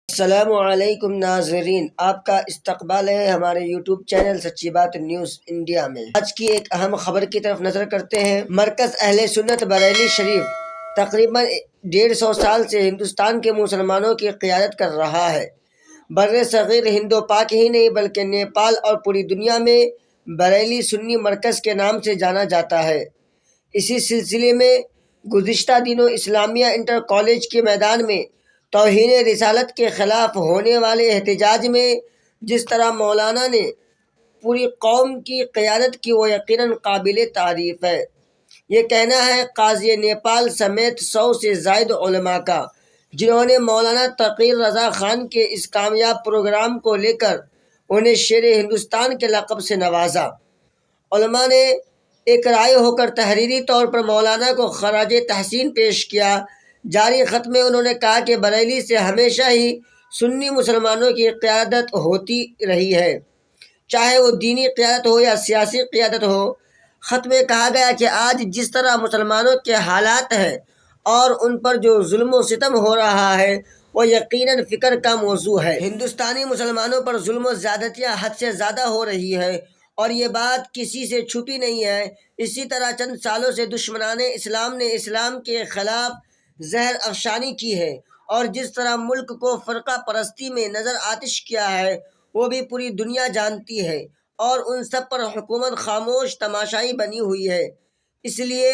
السلام علیکم ناظرین، آپ کا استقبال ہے ہمارے یوٹیوب چینل سچی بات نیوز انڈیا میں۔ آج کی ایک اہم خبر کی طرف نظر کرتے ہیں۔ مرکز اہل سنت بریلی شریف تقریباً 150 سال سے ہندوستان کے مسلمانوں کی قیادت کر رہا ہے۔ بر صغیر ہند و پاک ہی نہیں بلکہ نیپال اور پوری دنیا میں بریلی سنی مرکز کے نام سے جانا جاتا ہے۔ اسی سلسلے میں گزشتہ دنوں اسلامیہ انٹر کالج کے میدان میں توہین رسالت کے خلاف ہونے والے احتجاج میں جس طرح مولانا نے پوری قوم کی قیادت کی وہ یقیناً قابل تعریف ہے۔ یہ کہنا ہے قاضی نیپال سمیت 100 سے زائد علماء کا، جنہوں نے مولانا تقی رضا خان کے اس کامیاب پروگرام کو لے کر انہیں شیر ہندوستان کے لقب سے نوازا۔ علماء نے ایک رائے ہو کر تحریری طور پر مولانا کو خراج تحسین پیش کیا۔ جاری خط میں انہوں نے کہا کہ بریلی سے ہمیشہ ہی سنی مسلمانوں کی قیادت ہوتی رہی ہے، چاہے وہ دینی قیادت ہو یا سیاسی قیادت ہو۔ خط میں کہا گیا کہ آج جس طرح مسلمانوں کے حالات ہیں اور ان پر جو ظلم و ستم ہو رہا ہے وہ یقیناً فکر کا موضوع ہے۔ ہندوستانی مسلمانوں پر ظلم و زیادتیاں حد سے زیادہ ہو رہی ہے اور یہ بات کسی سے چھپی نہیں ہے۔ اسی طرح چند سالوں سے دشمنان اسلام نے اسلام کے خلاف زہر افشانی کی ہے اور جس طرح ملک کو فرقہ پرستی میں نظر آتش کیا ہے وہ بھی پوری دنیا جانتی ہے، اور ان سب پر حکومت خاموش تماشائی بنی ہوئی ہے۔ اس لیے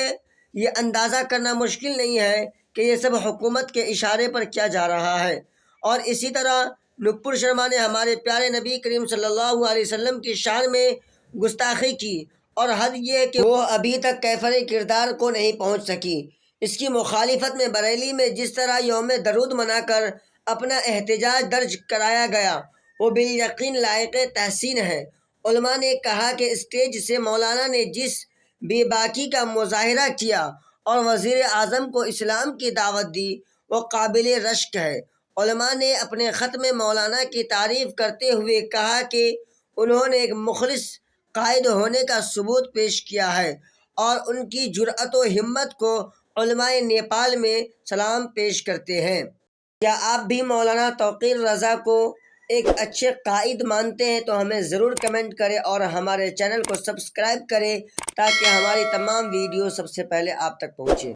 یہ اندازہ کرنا مشکل نہیں ہے کہ یہ سب حکومت کے اشارے پر کیا جا رہا ہے۔ اور اسی طرح نپور شرما نے ہمارے پیارے نبی کریم صلی اللہ علیہ وسلم کی شان میں گستاخی کی، اور حد یہ ہے کہ وہ ابھی تک کیفر کردار کو نہیں پہنچ سکی۔ اس کی مخالفت میں بریلی میں جس طرح یوم درود منا کر اپنا احتجاج درج کرایا گیا وہ بالیقین لائق تحسین ہے۔ علماء نے کہا کہ اسٹیج سے مولانا نے جس بے باکی کا مظاہرہ کیا اور وزیر اعظم کو اسلام کی دعوت دی وہ قابل رشک ہے۔ علماء نے اپنے خط میں مولانا کی تعریف کرتے ہوئے کہا کہ انہوں نے ایک مخلص قائد ہونے کا ثبوت پیش کیا ہے، اور ان کی جرأت و ہمت کو علماء نیپال میں سلام پیش کرتے ہیں۔ کیا آپ بھی مولانا تقی رضا کو ایک اچھے قائد مانتے ہیں تو ہمیں ضرور کمنٹ کریں اور ہمارے چینل کو سبسکرائب کریں تاکہ ہماری تمام ویڈیو سب سے پہلے آپ تک پہنچے۔